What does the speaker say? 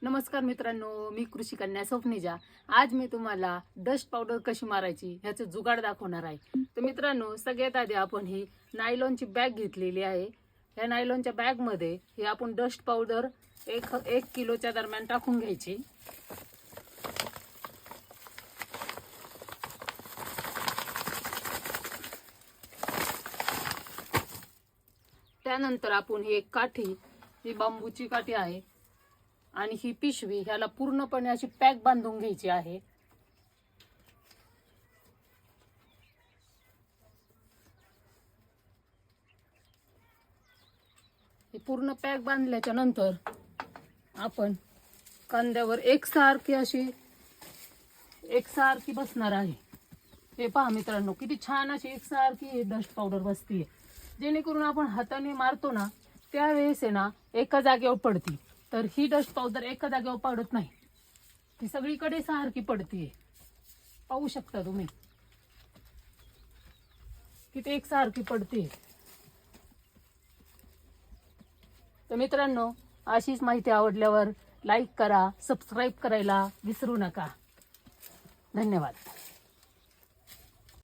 नमस्कार मित्रांनो, मी कृषी कन्या स्वप्नेजा। आज मी तुम्हाला डस्ट पावडर कशी मारायची ह्याचे जुगाड दाखवणार आहे। तर मित्रांनो, सगळ्यात आधी आपण ही नायलॉनची बॅग घेतलेली आहे। या नायलॉनच्या बॅग मध्ये हे आपण डस्ट पावडर एक किलोच्या दरम्यान टाकून घ्यायची। त्यानंतर आपण ही एक काठी, ही बांबूची काठी आहे आणि ही पिशवी ह्याला पूर्णपणे अशी पॅक बांधून घ्यायची आहे। ही पूर्ण पॅक बांधल्याच्या नंतर आपण कांद्यावर एकसारखी बसणार आहे। हे पहा मित्रांनो, किती छान अशी एकसारखी डस्ट पावडर बसते, जेणेकरून आपण हाताने मारतो ना त्यावेळेस आहे ना एका जागेवर पडती। तर ही डस्ट पावडर एका जागेवर पडत नाही, ती सगळीकडे सारखी पडते। पाहू शकता तुम्ही किती एकसारखी पडते। तर मित्रांनो, अशीच माहिती आवडल्यावर लाईक करा, सबस्क्राईब करायला विसरू नका। धन्यवाद।